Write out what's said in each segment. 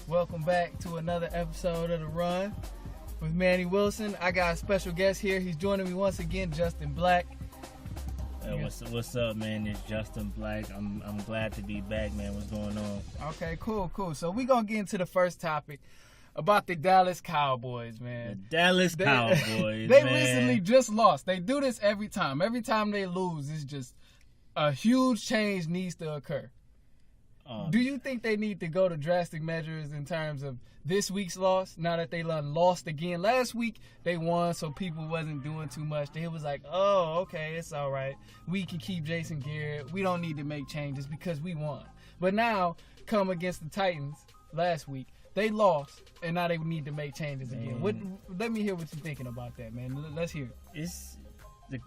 Welcome back to another episode of The Run with Manny Wilson. I got a special guest here. He's joining me once again, Justin Black. What's up, man? It's Justin Black. I'm glad to be back, man. What's going on? Okay, cool. So we're going to get into the first topic about the Dallas Cowboys, man. The Dallas Cowboys, They man. recently just lost. They do this every time. Every time they lose, it's just a huge change needs to occur. Do you think they need to go to drastic measures in terms of this week's loss, now that they lost again? Last week, they won, so people wasn't doing too much. They was like, oh, okay, it's all right. We can keep Jason Garrett. We don't need to make changes because we won. But now, come against the Titans last week, they lost, and now they need to make changes again. Let me hear what you're thinking about that, man. Let's hear it.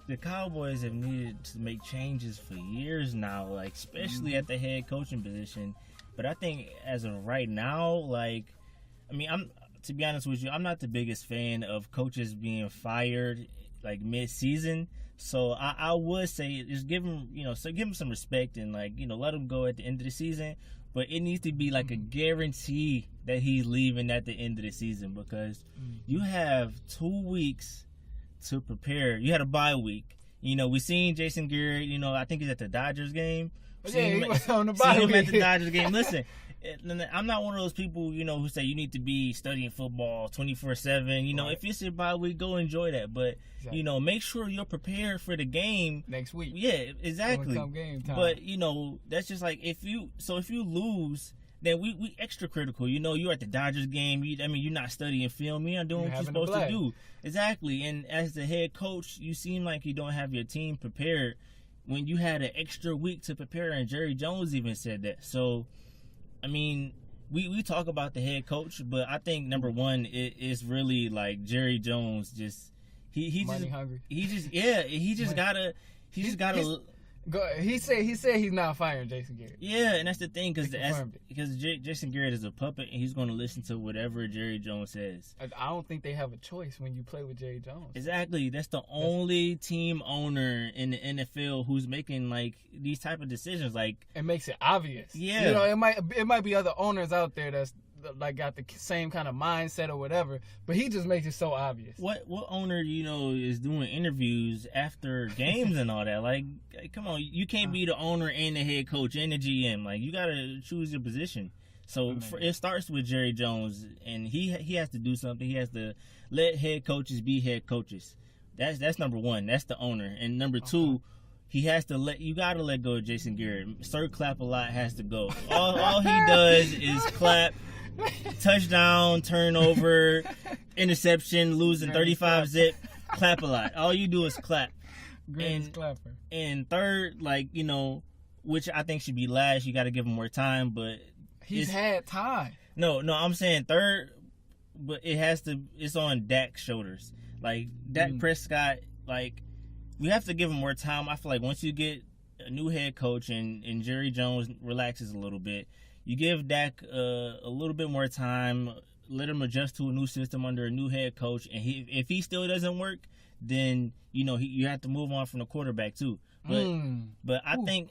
The Cowboys have needed to make changes for years now, like especially at the head coaching position. But I think as of right now, I'm to be honest with you, I'm not the biggest fan of coaches being fired like mid-season. So I would say just give him some respect and let him go at the end of the season. But it needs to be like a guarantee that he's leaving at the end of the season, because you have 2 weeks to prepare. You had a bye week. We seen Jason Garrett. I think he's at the Dodgers game. He was on the bye week. At the Dodgers game. Listen, I'm not one of those people, who say you need to be studying football 24/7. Right. If it's your bye week, go enjoy that. But exactly. Make sure you're prepared for the game next week. Yeah, exactly. Come game time. But that's just like if you lose, then we extra critical. You're at the Dodgers game. You're not studying film. You're not doing what you're supposed to do. Exactly. And as the head coach, you seem like you don't have your team prepared when you had an extra week to prepare. And Jerry Jones even said that. So, we talk about the head coach, but I think number one is really like Jerry Jones. Just he money hungry. He just gotta. He said he's not firing Jason Garrett. Yeah, and that's the thing, because Jason Garrett is a puppet, and he's going to listen to whatever Jerry Jones says. I don't think they have a choice when you play with Jerry Jones. Exactly. That's the only team owner in the NFL who's making these type of decisions. It makes it obvious. Yeah. It might be other owners out there that's got the same kind of mindset or whatever, but he just makes it so obvious. What owner is doing interviews after games and all that? Come on, you can't be the owner and the head coach and the GM. You gotta choose your position. So it starts with Jerry Jones, and he has to do something. He has to let head coaches be head coaches. That's number one. That's the owner. And number two, you gotta let go of Jason Garrett. Sir Clap-A-Lot has to go. All he does is clap. Touchdown, turnover, interception, losing 35 zip, clap a lot. All you do is clap. Greatest clapper. And third, which I think should be last, you got to give him more time, but he's had time. No, I'm saying third, but it's on Dak's shoulders. Dak Prescott, we have to give him more time. I feel like once you get a new head coach and Jerry Jones relaxes a little bit, you give Dak a little bit more time, let him adjust to a new system under a new head coach, and if he still doesn't work, then you have to move on from the quarterback too. But I think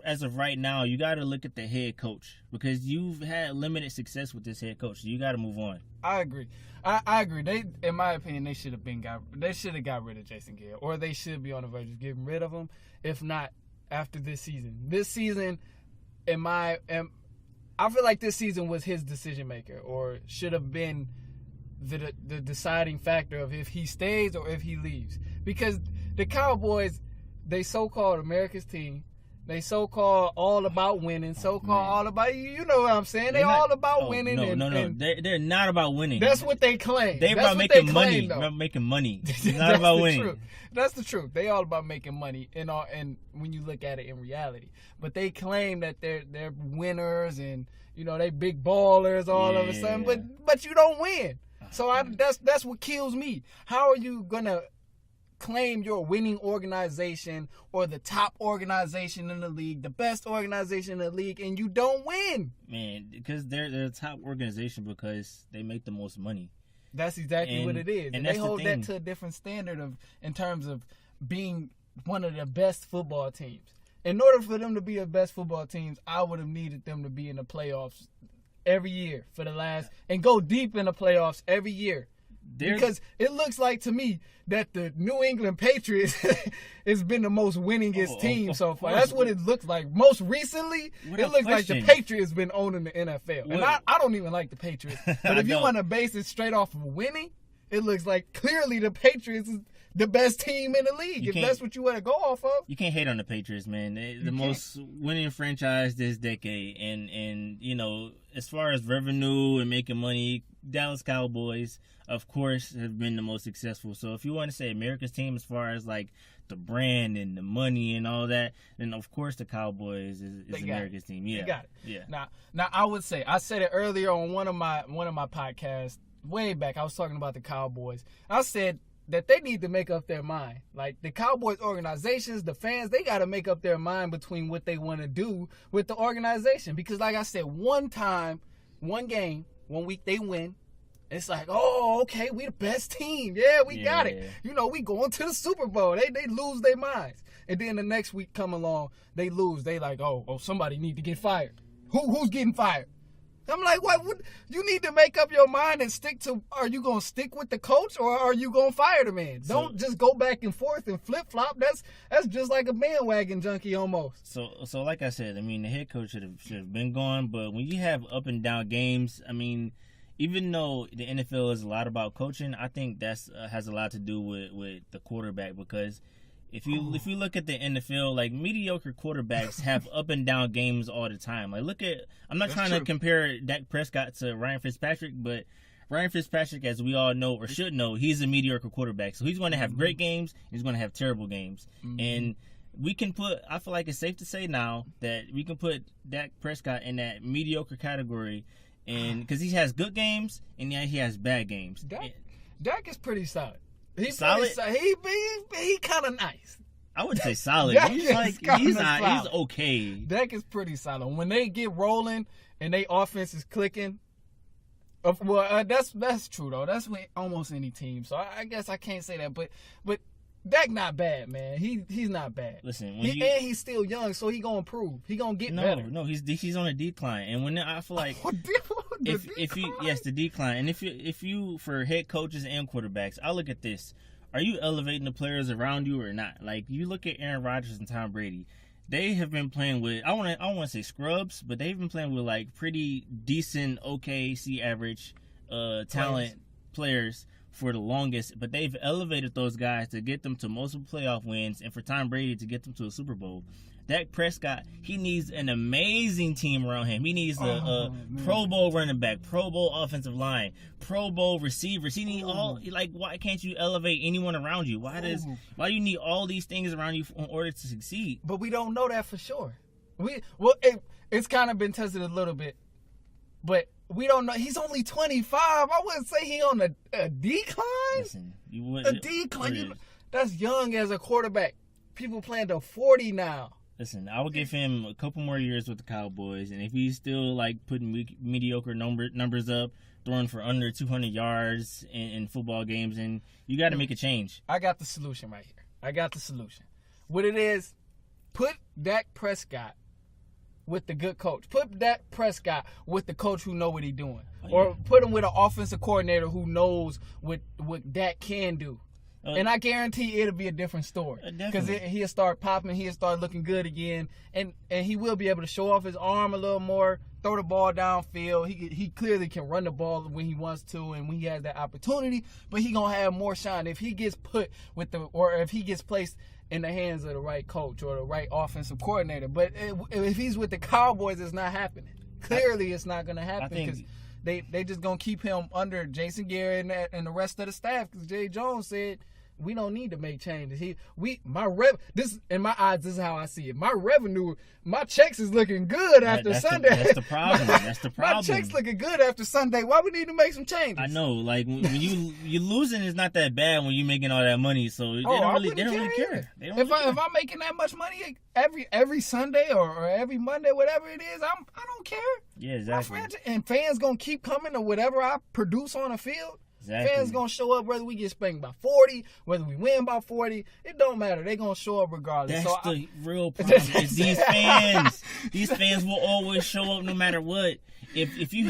as of right now, you got to look at the head coach, because you've had limited success with this head coach. So you got to move on. I agree. I agree. In my opinion, they should have got rid of Jason Garrett, or they should be on the verge of getting rid of him. If not after this season. This season, I feel like this season was his decision maker, or should have been the deciding factor of if he stays or if he leaves. Because the Cowboys, they so-called America's team. They so-called all about winning. So-called all about, you know what I'm saying? They're all about winning. No. They're not about winning. That's what they claim. They're about making money. They're about making money. It's not about winning. Truth. That's the truth. They all about making money, and when you look at it in reality. But they claim that they're winners and they big ballers all of a sudden. But you don't win. So that's what kills me. How are you gonna claim you're a winning organization or the top organization in the league, the best organization in the league, and you don't win? Man, because they're the top organization because they make the most money. That's exactly what it is. And they hold that to a different standard in terms of being one of the best football teams. In order for them to be the best football teams, I would have needed them to be in the playoffs every year for the last and go deep in the playoffs every year. Because it looks like to me that the New England Patriots has been the most winningest team so far. That's what it looks like. Most recently, it looks like the Patriots been owning the NFL. And I don't even like the Patriots. But if you want to base it straight off of winning, it looks like clearly the Patriots is the best team in the league. If that's what you want to go off of. You can't hate on the Patriots, man. The most winning franchise this decade. And you know, as far as revenue and making money, Dallas Cowboys, of course, have been the most successful. So if you want to say America's team as far as like the brand and the money and all that, then of course the Cowboys is America's team. Yeah, they got it. Yeah. Now I would say, I said it earlier on one of my podcasts way back. I was talking about the Cowboys. I said that they need to make up their mind. Like the Cowboys organizations, the fans, they got to make up their mind between what they want to do with the organization. Because like I said, one time, one game, 1 week they win. It's like, oh, okay, we the best team. Yeah, we got it. You know, we going to the Super Bowl. They lose their minds. And then the next week come along, they lose. They like, oh, somebody need to get fired. Who's getting fired? I'm like, what? You need to make up your mind and stick to, are you going to stick with the coach or are you going to fire the man? Don't just go back and forth and flip-flop. That's just like a bandwagon junkie almost. So like I said, I mean, the head coach should have been gone. But when you have up and down games, I mean, even though the NFL is a lot about coaching, I think that's has a lot to do with the quarterback. Because if you look at the NFL, like mediocre quarterbacks have up and down games all the time. Like I'm not trying to compare Dak Prescott to Ryan Fitzpatrick, but Ryan Fitzpatrick, as we all know or should know, he's a mediocre quarterback. So he's going to have great games, he's going to have terrible games. And I feel like it's safe to say now that we can put Dak Prescott in that mediocre category, and because he has good games and he has bad games. Dak is pretty solid. He's solid. He kind of nice. I wouldn't say solid. He's okay. Dak is pretty solid. When they get rolling and they offense is clicking, that's true though. That's with almost any team. So I guess I can't say that, but Dak not bad, man. He's not bad. Listen, and he's still young, so he gonna improve. He gonna get better. No, he's on a decline. And when I feel like the decline. And if you for head coaches and quarterbacks, I look at this. Are you elevating the players around you or not? Like you look at Aaron Rodgers and Tom Brady. They have been playing with I don't want to say scrubs, but they've been playing with like pretty decent, see average talent players for the longest, but they've elevated those guys to get them to multiple playoff wins and for Tom Brady to get them to a Super Bowl. Dak Prescott, he needs an amazing team around him. He needs a Pro Bowl running back, Pro Bowl offensive line, Pro Bowl receivers. He needs why can't you elevate anyone around you? Why do you need all these things around you in order to succeed? But we don't know that for sure. It's kind of been tested a little bit, but we don't know. He's only 25. I wouldn't say he on a decline. Listen, you wouldn't. A decline. That's young as a quarterback. People playing to 40 now. Listen, I would give him a couple more years with the Cowboys, and if he's still like putting mediocre numbers up, throwing for under 200 yards in football games, and you got to make a change. I got the solution right here. What it is, put Dak Prescott with the good coach. Put Dak Prescott with the coach who know what he's doing. Or put him with an offensive coordinator who knows what Dak can do. And I guarantee it'll be a different story. Because he'll start popping, he'll start looking good again. And he will be able to show off his arm a little more, throw the ball downfield. He clearly can run the ball when he wants to and when he has that opportunity. But he going to have more shine if he gets if he gets placed in the hands of the right coach or the right offensive coordinator. But if he's with the Cowboys, it's not happening. Clearly, it's not going to happen because they just going to keep him under Jason Garrett and the rest of the staff because Jay Jones said, we don't need to make changes. This in my eyes, this is how I see it. My revenue, my checks is looking good after Sunday. That's the problem. My checks looking good after Sunday. Why we need to make some changes? I know, like when you losing is not that bad when you making all that money. So they don't really care. If I'm making that much money every Sunday or every Monday, whatever it is, I don't care. Yeah, exactly. And fans gonna keep coming to whatever I produce on the field. Exactly. Fans gonna show up whether we get spanked by 40, whether we win by 40. It don't matter. They gonna show up regardless. That's the real problem. Is these fans will always show up no matter what. if you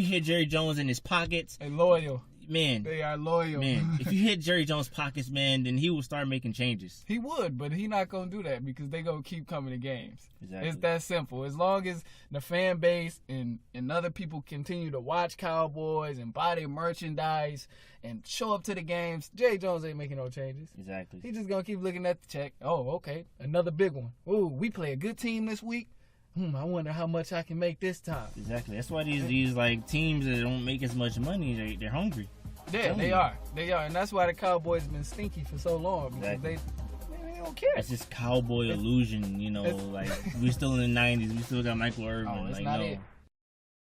hit Jerry Jones in his pockets, They loyal. man, They are loyal. man, if you hit Jerry Jones' pockets, man, then he will start making changes. He would, but he not gonna do that because they gonna keep coming to games. Exactly. It's that simple. As long as the fan base and other people continue to watch Cowboys and buy their merchandise and show up to the games, Jerry Jones ain't making no changes. Exactly. He just gonna keep looking at the check. Oh, okay, another big one. Ooh, we play a good team this week. I wonder how much I can make this time. Exactly. That's why these like teams that don't make as much money, they're hungry. Yeah, they are, and that's why the Cowboys have been stinky for so long because Exactly. they don't care. It's just cowboy illusion, you know. Like we still in the '90s, we still got Michael Irvin. Oh, it's like not no. it.